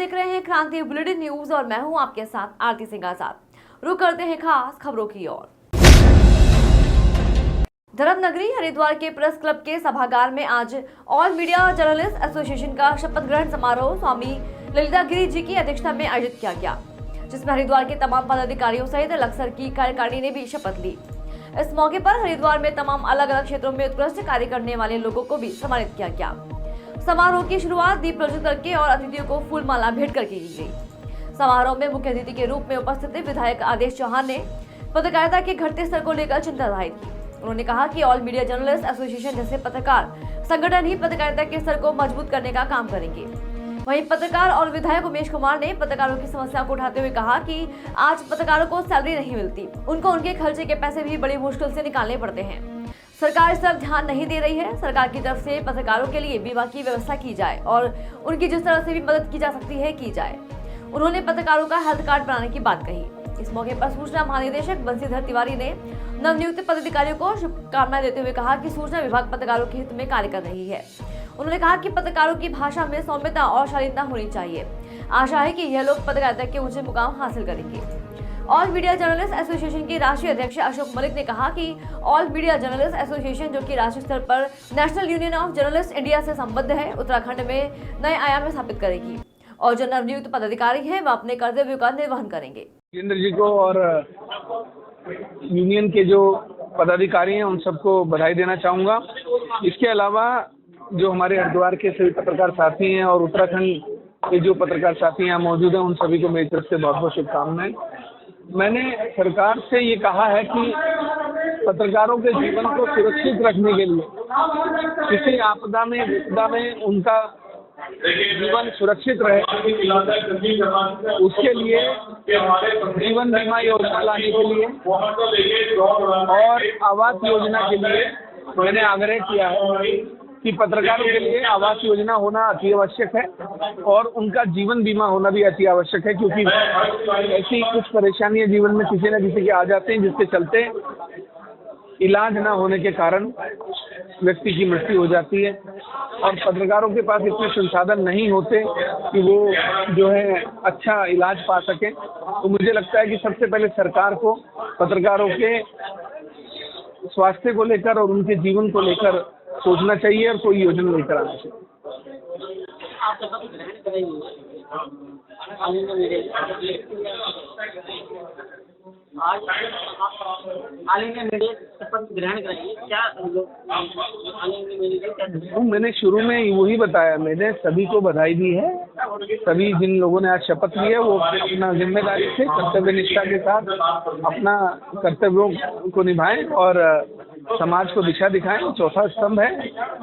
देख रहे हैं क्रांति बुलेटिन न्यूज और मैं हूं आपके साथ आरती सिंह आजाद। रुक करते हैं खास खबरों की ओर। धर्मनगरी हरिद्वार के प्रेस क्लब के सभागार में आज ऑल मीडिया जर्नलिस्ट एसोसिएशन का शपथ ग्रहण समारोह स्वामी ललिता गिरी जी की अध्यक्षता में आयोजित किया गया, जिसमें हरिद्वार के तमाम पदाधिकारियों सहित लक्सर की कार्यकारिणी ने भी शपथ ली। इस मौके पर हरिद्वार में तमाम अलग अलग क्षेत्रों में उत्कृष्ट कार्य करने वाले लोगों को भी सम्मानित किया गया। समारोह की शुरुआत दीप प्रज्वलित करके और अतिथियों को फूल माला भेंट करके की गई। समारोह में मुख्य अतिथि के रूप में उपस्थित विधायक आदेश चौहान ने पत्रकारिता के घटते स्तर को लेकर चिंता जाहिर की। उन्होंने कहा कि ऑल मीडिया जर्नलिस्ट एसोसिएशन जैसे पत्रकार संगठन ही पत्रकारिता के स्तर को मजबूत करने का काम करेंगे। वहीं पत्रकार और विधायक उमेश कुमार ने पत्रकारों की समस्या को उठाते हुए कहा कि आज पत्रकारों को सैलरी नहीं मिलती, उनको उनके खर्चे के पैसे भी बड़ी मुश्किल से निकालने पड़ते हैं। सरकार इस तरफ ध्यान नहीं दे रही है। सरकार की तरफ से पत्रकारों के लिए बीमा की व्यवस्था की जाए और उनकी जिस तरह से भी मदद की जा सकती है की जाए। उन्होंने पत्रकारों का हेल्थ कार्ड बनाने की बात कही। इस मौके पर सूचना महानिदेशक बंसीधर तिवारी ने नवनियुक्त पदाधिकारियों को शुभकामनाएं देते हुए कहा कि सूचना विभाग पत्रकारों के हित में कार्य कर रही है। उन्होंने कहा कि पत्रकारों की भाषा में सौम्यता और शालीनता होनी चाहिए। आशा है कि यह लोग पत्रकारिता के ऊंचे मुकाम हासिल करेंगे। ऑल मीडिया जर्नलिस्ट एसोसिएशन के राष्ट्रीय अध्यक्ष अशोक मलिक ने कहा कि ऑल मीडिया जर्नलिस्ट एसोसिएशन, जो कि राष्ट्रीय स्तर पर national union of journalist India से संबद्ध है, उत्तराखंड में नए आयाम स्थापित करेगी और जो नवनियुक्त पदाधिकारी हैं वह अपने कर्तव्यों का निर्वहन करेंगे। केंद्र जी को और यूनियन के जो पदाधिकारी हैं उन सबको बधाई देना चाहूँगा। इसके अलावा जो हमारे हरिद्वार के सभी पत्रकार साथी हैं और उत्तराखंड के जो पत्रकार साथी यहाँ मौजूद हैं, उन सभी को मेरी तरफ से बहुत बहुत शुभकामनाएं। मैंने सरकार से ये कहा है कि पत्रकारों के जीवन को सुरक्षित रखने के लिए, किसी आपदा में विपदा में उनका जीवन सुरक्षित रहे, उसके लिए जीवन बीमा योजना लाने के लिए और आवास योजना के लिए मैंने आग्रह किया है कि पत्रकारों के लिए आवास योजना होना अति आवश्यक है और उनका जीवन बीमा होना भी अति आवश्यक है, क्योंकि ऐसी कुछ परेशानियां जीवन में किसी न किसी के आ जाते हैं जिसके चलते इलाज ना होने के कारण व्यक्ति की मृत्यु हो जाती है और पत्रकारों के पास इतने संसाधन नहीं होते कि वो जो है अच्छा इलाज पा सकें। तो मुझे लगता है कि सबसे पहले सरकार को पत्रकारों के स्वास्थ्य को लेकर और उनके जीवन को लेकर सोचना चाहिए और कोई योजना लेकर आना चाहिए। आज ऑल इंडिया मीडिया शपथ ग्रहण कराइए, क्या मैंने शुरू में वही बताया, मैंने सभी को बधाई दी है। सभी जिन लोगों ने आज शपथ ली है वो अपना जिम्मेदारी से कर्तव्य निष्ठा के साथ अपना कर्तव्यों को निभाएं और समाज को दिशा दिखाएं। चौथा स्तंभ है,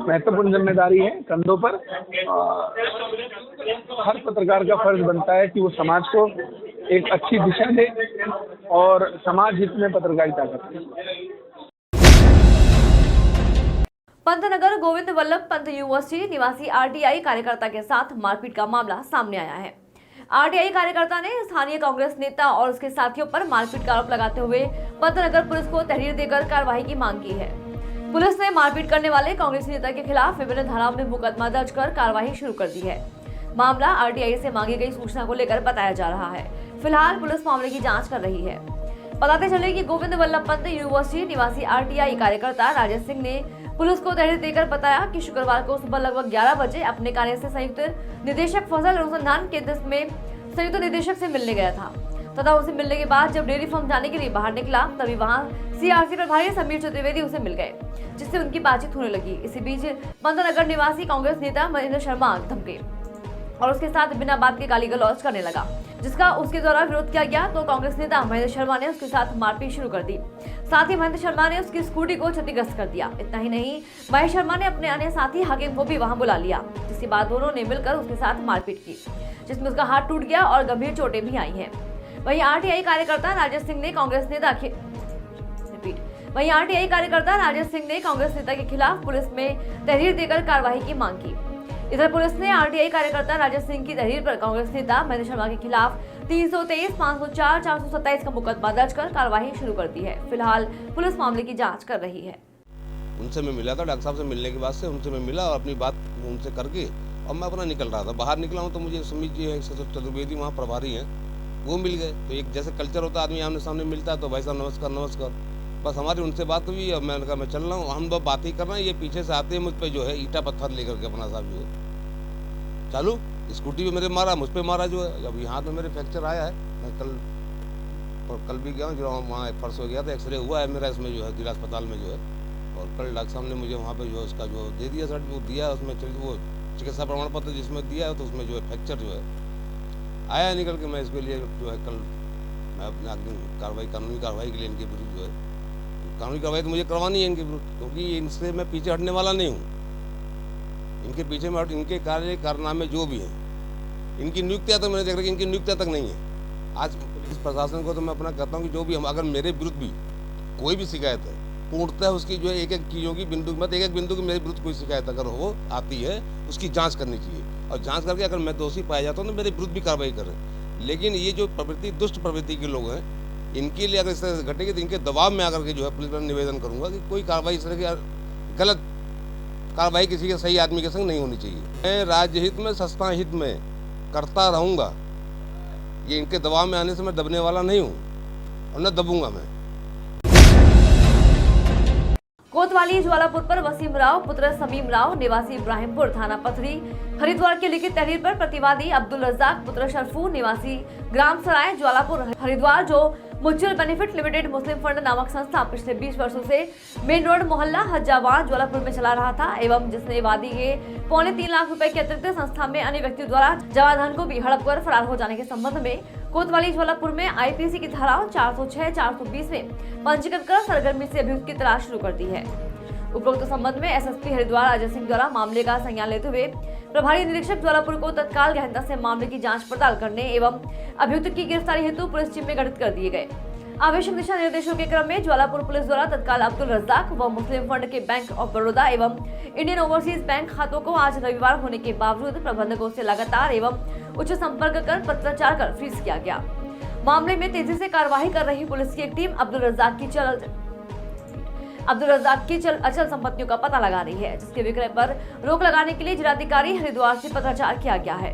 महत्वपूर्ण जिम्मेदारी है कंधों पर। हर पत्रकार का फर्ज बनता है कि वो समाज को एक अच्छी दिशा दे और समाज हित में पत्रकारिता करे। पंतनगर गोविंद वल्लभ पंत यूनिवर्सिटी निवासी आरटीआई कार्यकर्ता के साथ मारपीट का मामला सामने आया है। आरटीआई कार्यकर्ता ने स्थानीय कांग्रेस नेता और उसके साथियों पर मारपीट का आरोप लगाते हुए पंतनगर पुलिस को तहरीर देकर कार्रवाई की मांग की है। पुलिस ने मारपीट करने वाले कांग्रेस नेता के खिलाफ विभिन्न धाराओं में मुकदमा दर्ज कर कार्रवाई शुरू कर दी है। मामला आरटीआई से मांगी गई सूचना को लेकर बताया जा रहा है। फिलहाल पुलिस मामले की जांच कर रही है। बताते चले कि गोविंद वल्लभ पंत यूनिवर्सिटी निवासी आरटीआई कार्यकर्ता राजेश सिंह ने पुलिस को तहरीर देकर बताया कि शुक्रवार को सुबह लगभग 11 बजे अपने कार्य से संयुक्त निदेशक फसल अनुसंधान केंद्र में संयुक्त निदेशक से मिलने गया था तथा उनसे मिलने के बाद जब डेयरी फार्म जाने के लिए बाहर निकला तभी वहां सीआरसी प्रभारी समीर चतुर्वेदी उसे मिल गए, जिससे उनकी बातचीत होने लगी। इसी बीच पंतनगर निवासी कांग्रेस नेता महेंद्र शर्मा धमके और उसके साथ बिना बात के गाली गलौज करने लगा, जिसका उसके द्वारा विरोध किया गया तो कांग्रेस नेता महेंद्र शर्मा ने उसके साथ मारपीट शुरू कर दी। साथ ही महेंद्र शर्मा ने उसकी स्कूटी को क्षतिग्रस्त कर दिया। इतना ही नहीं, महेंद्र शर्मा ने अपने अन्य साथी हाकिम को भी वहां बुला लिया, जिसके बाद दोनों ने मिलकर उसके साथ मारपीट की, जिसमें उसका हाथ टूट गया और गंभीर चोटें भी आई हैं। वहीं आरटीआई कार्यकर्ता राजेश सिंह ने कांग्रेस नेता के खिलाफ पुलिस में तहरीर देकर कार्रवाई की मांग की। इधर पुलिस ने आरटीआई कार्यकर्ता राजेश सिंह की तहरीर पर कांग्रेस नेता महेंद्र शर्मा के खिलाफ 323, 504, 427 का मुकदमा दर्ज कर कार्रवाई शुरू कर दी है। फिलहाल पुलिस मामले की जांच कर रही है। उनसे मैं मिला था, डॉक्टर साहब से मिलने के बाद से उनसे मैं मिला और अपनी बात उनसे करके और मैं अपना निकल रहा था। बाहर निकला हूँ तो मुझे सुमित जी हैं चतुर्वेदी वहाँ प्रभारी हैं, वो मिल गए। तो एक जैसे कल्चर होता है, आदमी आमने सामने मिलता है तो भाई साहब नमस्कार नमस्कार, बस हमारी उनसे बात हुई। अब मैंने कहा मैं चल रहा हूँ, हम लोग बात ही कर रहे हैं, ये पीछे से आते हैं मुझ पर जो है ईटा पत्थर लेकर के अपना साहब जो है चालू स्कूटी पे मेरे मारा, मुझ पर मारा जो है। अब यहाँ में मेरे फ्रैक्चर आया है, मैं कल भी गया हूँ जो वहाँ परसों गया था, एक्सरे हुआ है मेरा इसमें जो है जिला अस्पताल में जो है। और कल डॉक्टर साहब ने मुझे वहाँ पे जो है उसका जो दे दिया सर्टिफिकेट दिया, उसमें वो चिकित्सा प्रमाण पत्र जिसमें दिया है तो उसमें जो है फ्रैक्चर जो है आया निकल के। मैं इसके लिए जो है कल मैं अपने कार्रवाई कानूनी कार्रवाई के लिए इनके विरुद्ध जो है कानूनी कार्रवाई तो मुझे करवानी है इनके विरुद्ध, क्योंकि इनसे मैं पीछे हटने वाला नहीं हूँ। इनके पीछे में इनके कार्य कारनामे जो भी हैं, इनकी नियुक्तियाँ तो मैंने देख रही, इनकी नियुक्तियाँ तक नहीं है। आज पुलिस प्रशासन को तो मैं अपना कहता हूँ कि जो भी हम अगर मेरे विरुद्ध भी कोई भी शिकायत है, पूर्णतः उसकी जो है एक एक चीज़ों की बिंदु मत एक एक बिंदु की मेरे विरुद्ध कोई शिकायत अगर हो आती है उसकी जांच करनी चाहिए, और जांच करके अगर मैं दोषी पाया जाता हूँ तो मेरे विरुद्ध भी कार्रवाई करें। लेकिन ये जो प्रवृत्ति दुष्ट प्रवृत्ति के लोग हैं, इनके लिए अगर इस तरह से घटेगी तो इनके दबाव में आकर के जो है पुलिस पर निवेदन करूँगा कि कोई कार्रवाई इस तरह की गलत कार्रवाई किसी के सही आदमी के संग नहीं होनी चाहिए। मैं राज्य हित में संस्था हित में करता रहूँगा, ये इनके दबाव में आने से मैं दबने वाला नहीं हूँ और न दबूंगा मैं। कोतवाली ज्वालापुर पर वसीम राव पुत्र समीम राव निवासी इब्राहिमपुर थाना पथरी हरिद्वार के लिखित तहरीर पर प्रतिवादी अब्दुल रज्जाक पुत्र शरफू निवासी ग्राम सराय ज्वालापुर हरिद्वार जो म्यूचुअल बेनिफिट लिमिटेड मुस्लिम फंड नामक संस्था पिछले 20 वर्षों से मेन रोड मोहल्ला हज्जावान ज्वालापुर में चला रहा था एवं जिसने वादी के 3.25 लाख रुपए के अतिरिक्त संस्था में अन्य व्यक्तियों द्वारा जवाधन को भी हड़प कर फरार हो जाने के संबंध में कोतवाली ज्वालापुर में आईपीसी की धाराओं 406-420 में पंजीकृत कर सरगर्मी से अभियुक्त की तलाश शुरू कर दी है। उपरोक्त संबंध में एसएसपी हरिद्वार अजय सिंह द्वारा मामले का संज्ञान लेते हुए प्रभारी निरीक्षक ज्वालापुर को तत्काल गहनता से मामले की जांच पड़ताल करने एवं अभियुक्त की गिरफ्तारी हेतु पुलिस टीम में गठित कर दिए गए। आवश्यक दिशा निर्देशों के क्रम में ज्वालापुर पुलिस द्वारा तत्काल अब्दुल रज्जाक व मुस्लिम फंड के बैंक ऑफ बड़ौदा एवं इंडियन ओवरसीज बैंक खातों को आज रविवार होने के बावजूद प्रबंधकों से लगातार एवं उच्च संपर्क कर पत्राचार कर फ्रीज किया गया। मामले में तेजी से कार्यवाही कर रही पुलिस की एक टीम अब्दुल रज्जाक की अचल संपत्तियों का पता लगा रही है, जिसके विक्रय पर रोक लगाने के लिए जिलाधिकारी हरिद्वार से पत्राचार किया गया है।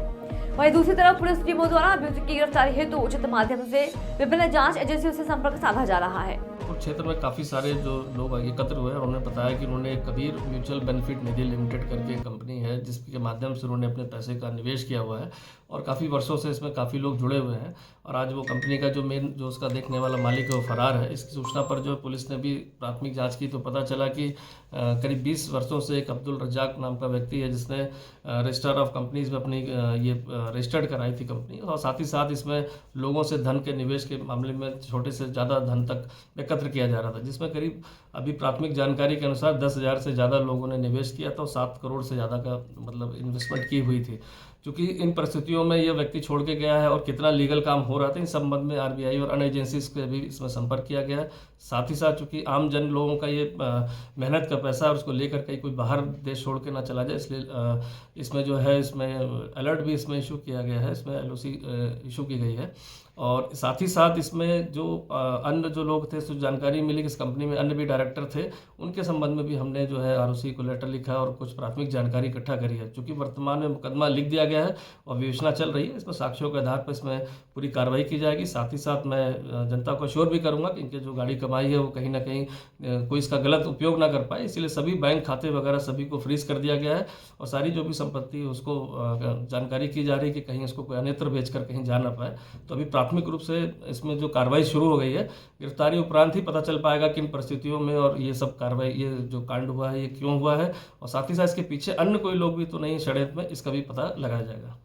वहीं दूसरी तरफ पुलिस टीमों द्वारा अभियुक्त की गिरफ्तारी हेतु उचित माध्यम से विभिन्न जांच एजेंसियों से संपर्क साधा जा रहा है। क्षेत्र में काफ़ी सारे जो लोग एकत्र हुए हैं उन्होंने बताया कि उन्होंने कबीर म्यूचुअल बेनिफिट निधि लिमिटेड करके एक कंपनी है जिसके माध्यम से उन्होंने अपने पैसे का निवेश किया हुआ है और काफ़ी वर्षों से इसमें काफ़ी लोग जुड़े हुए हैं और आज वो कंपनी का जो मेन जो उसका देखने वाला मालिक है वो फरार है। इसकी सूचना पर जो पुलिस ने भी प्राथमिक जांच की तो पता चला कि करीब 20 वर्षों से एक अब्दुल रज्जाक नाम का व्यक्ति है जिसने रजिस्टर ऑफ कंपनीज में अपनी ये रजिस्टर्ड कराई थी कंपनी और साथ ही साथ इसमें लोगों से धन के निवेश के मामले में छोटे से ज़्यादा धन तक एकत्र किया जा रहा था, जिसमें करीब अभी प्राथमिक जानकारी के अनुसार 10,000 से ज़्यादा लोगों ने निवेश किया था और 7 करोड़ से ज़्यादा का मतलब इन्वेस्टमेंट की हुई थी। चूँकि इन परिस्थितियों में यह व्यक्ति छोड़ के गया है और कितना लीगल काम हो रहा था, इस संबंध में आरबीआई और अन्य एजेंसीज के भी इसमें संपर्क किया गया है। साथ ही साथ चूँकि आम जन लोगों का ये मेहनत का पैसा है और उसको लेकर कहीं कोई बाहर देश छोड़ के ना चला जाए, इसलिए इसमें जो है इसमें अलर्ट भी इसमें इशू किया गया है, इसमें एलओसी इशू की गई है। और साथ ही साथ इसमें जो अन्य जो लोग थे, जो जानकारी मिली कि इस कंपनी में अन्य भी डायरेक्टर थे, उनके संबंध में भी हमने जो है आरओसी को लेटर लिखा है और कुछ प्राथमिक जानकारी इकट्ठा करी है। चूँकि वर्तमान में मुकदमा लिख दिया गया है और विवेचना चल रही है, इसमें साक्ष्यों के आधार पर इसमें पूरी कार्रवाई की जाएगी। साथ ही साथ मैं जनता को श्योर भी करूँगा कि इनके जो गाड़ी कमाई है वो कहीं ना कहीं कोई इसका गलत उपयोग ना कर पाए, इसीलिए सभी बैंक खाते वगैरह सभी को फ्रीज कर दिया गया है और सारी जो भी संपत्ति है उसको जानकारी की जा रही है कि कहीं इसको कोई अन्यत्र बेचकर कहीं जा ना पाए। तो अभी प्राथमिक रूप से इसमें जो कार्रवाई शुरू हो गई है, गिरफ्तारी उपरांत ही पता चल पाएगा किन परिस्थितियों में और ये सब कार्रवाई ये जो कांड हुआ है ये क्यों हुआ है और साथ ही साथ इसके पीछे अन्य कोई लोग भी तो नहीं षड्यंत्र में, इसका भी पता लगाया जाएगा।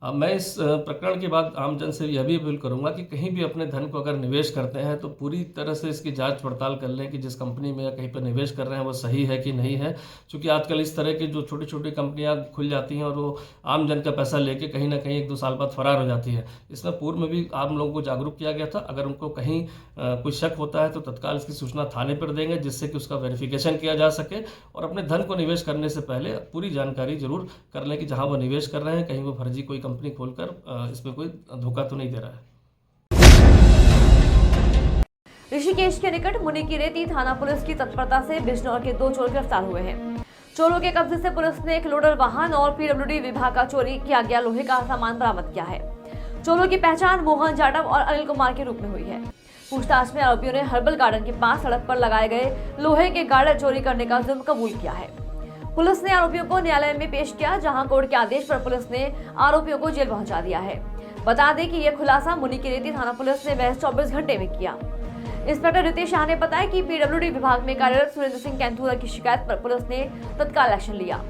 अब मैं इस प्रकरण के बाद आमजन से यह भी अपील करूंगा कि कहीं भी अपने धन को अगर निवेश करते हैं तो पूरी तरह से इसकी जांच पड़ताल कर लें कि जिस कंपनी में या कहीं पर निवेश कर रहे हैं वो सही है कि नहीं है। क्योंकि आजकल इस तरह की जो छोटी छोटी कंपनियां खुल जाती हैं और वो आम जन का पैसा लेके कहीं ना कहीं 1-2 साल बाद फरार हो जाती है। इसमें पूर्व में भी आम लोगों को जागरूक किया गया था, अगर उनको कहीं कोई शक होता है तो तत्काल इसकी सूचना थाने पर देंगे जिससे कि उसका वेरिफिकेशन किया जा सके और अपने धन को निवेश करने से पहले पूरी जानकारी जरूर कर लें कि जहाँ वो निवेश कर रहे हैं कहीं वो फर्जी कोई कंपनी खोलकर इसमें कोई धोखा तो नहीं दे रहा है। ऋषिकेश के निकट मुनि की रेती थाना पुलिस की तत्परता से बिजनौर के 2 चोर गिरफ्तार हुए हैं। चोरों के कब्जे से पुलिस ने एक लोडर वाहन और पीडब्ल्यूडी विभाग का चोरी किया गया लोहे का सामान बरामद किया है। चोरों की पहचान मोहन जाटव और अनिल कुमार के रूप में हुई है। पूछताछ में आरोपियों ने हर्बल गार्डन के पास सड़क पर लगाए गए लोहे के गार्डर चोरी करने का जुर्म कबूल किया है। पुलिस ने आरोपियों को न्यायालय में पेश किया, जहां कोर्ट के आदेश पर पुलिस ने आरोपियों को जेल पहुंचा दिया है। बता दें कि यह खुलासा मुनिकीरेती थाना पुलिस ने महज 24 घंटे में किया। इंस्पेक्टर रितेश शाह ने बताया कि पीडब्ल्यूडी विभाग में कार्यरत सुरेंद्र सिंह कैंथूरा की शिकायत पर पुलिस ने तत्काल एक्शन लिया।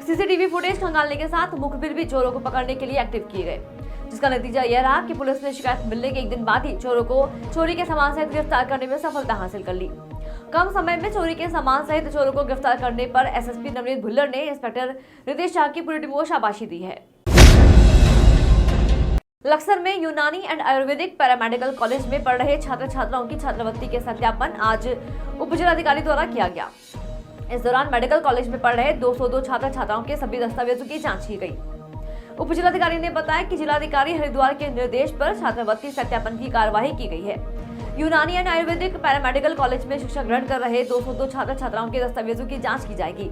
सीसीटीवी फुटेज खंगालने के साथ मुखबिर भी चोरों को पकड़ने के लिए एक्टिव किए गए, जिसका नतीजा यह रहा कि पुलिस ने शिकायत मिलने के एक दिन बाद ही चोरों को चोरी के सामान सहित गिरफ्तार करने में सफलता हासिल कर ली। कम समय में चोरी के सामान सहित चोरों को गिरफ्तार करने पर एसएसपी नवनीत भुल्लर ने इंस्पेक्टर रितेश शाह की पूरी टीम को शाबाशी दी है। लक्सर में यूनानी एंड आयुर्वेदिक पैरामेडिकल कॉलेज में पढ़ रहे छात्र छात्राओं की छात्रवृत्ति के सत्यापन आज उप जिलाधिकारी द्वारा किया गया। इस दौरान मेडिकल कॉलेज में पढ़ रहे 202 छात्र छात्राओं के सभी दस्तावेजों की जांच की गई। उप जिलाधिकारी ने बताया कि जिलाधिकारी हरिद्वार के निर्देश पर छात्रवृत्ति सत्यापन की कार्यवाही की गई है। यूनानी एंड आयुर्वेदिक पैरामेडिकल कॉलेज में शिक्षा ग्रहण कर रहे 202 छात्र छात्राओं के दस्तावेजों की जांच की जाएगी।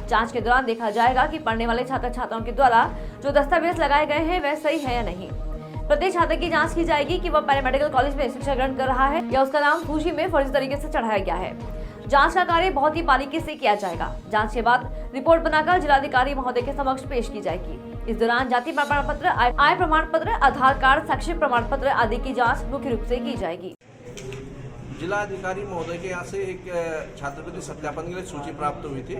जांच के दौरान देखा जाएगा कि पढ़ने वाले छात्र छात्राओं के द्वारा जो दस्तावेज लगाए गए हैं वह सही है या नहीं। प्रत्येक छात्र की जांच की जाएगी कि वह पैरामेडिकल कॉलेज में शिक्षा ग्रहण कर रहा है या उसका नाम सूची में फर्जी तरीके से चढ़ाया गया है। जांच का कार्य बहुत ही बारीकी से किया जाएगा। जांच के बाद रिपोर्ट बनाकर जिलाधिकारी महोदय के समक्ष पेश की जाएगी। इस दौरान जाति प्रमाण पत्र, आय प्रमाण पत्र, आधार कार्ड, शैक्षिक प्रमाण पत्र आदि की जांच मुख्य रूप से की जाएगी। जिलाधिकारी महोदय के यहाँ से एक छात्रवृत्ति सत्यापन के लिए सूची प्राप्त हुई थी।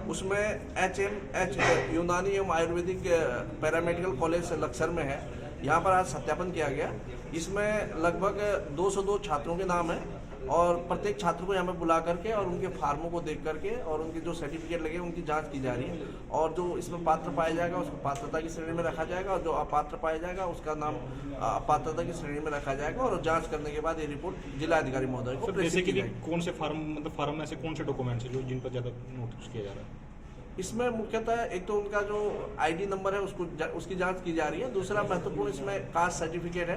उसमें HMH यूनानी एवं आयुर्वेदिक पैरामेडिकल कॉलेज लक्सर में है, यहाँ पर आज सत्यापन किया गया। इसमें लगभग 202 छात्रों के नाम हैं और प्रत्येक छात्र को यहाँ पर बुला करके और उनके फार्मों को देख करके और उनके जो सर्टिफिकेट लगे उनकी जांच की जा रही है। और जो इसमें पात्र पाया जाएगा उसको पात्रता की श्रेणी में रखा जाएगा और जो अपात्र पाया जाएगा उसका नाम अपात्रता की श्रेणी में रखा जाएगा। और जांच करने के बाद ये रिपोर्ट जिलाधिकारी महोदय को प्रेषित की जाएगी। कौन से फार्म, मतलब फार्म में ऐसे कौन से डॉक्यूमेंट्स हैं जो जिन पर ज़्यादा नोटिस किया जा रहा है? इसमें मुख्यतः एक तो उनका जो आईडी नंबर है उसकी जांच की जा रही है। दूसरा महत्वपूर्ण इसमें कास्ट सर्टिफिकेट है,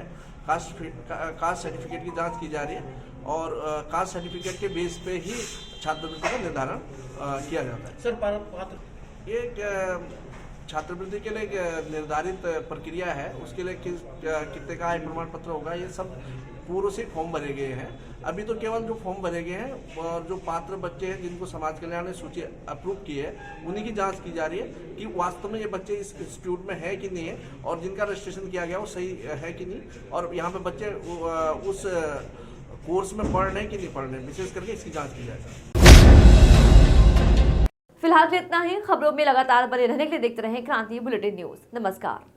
कास्ट सर्टिफिकेट की जांच की जा रही है और कास्ट सर्टिफिकेट के बेस पे ही छात्रवृत्ति का निर्धारण किया जाता है। सर पात्र ये छात्रवृत्ति के लिए एक निर्धारित प्रक्रिया है, उसके लिए कितने का आय प्रमाण पत्र होगा, ये सब पूर्व से फॉर्म भरे गए हैं। अभी तो केवल जो फॉर्म भरे गए हैं और जो पात्र बच्चे हैं जिनको समाज कल्याण ने सूची अप्रूव की है उन्हीं की जांच की जा रही है कि वास्तव में ये बच्चे इस इंस्टीट्यूट में है कि नहीं है और जिनका रजिस्ट्रेशन किया गया वो सही है कि नहीं और यहाँ पे बच्चे उस कोर्स में पढ़ रहे हैं कि नहीं पढ़ रहे हैं, विशेष करके इसकी जाँच की जाएगी। फिलहाल इतना ही। खबरों में लगातार बने रहने के लिए देखते रहें क्रांति बुलेटिन न्यूज। नमस्कार।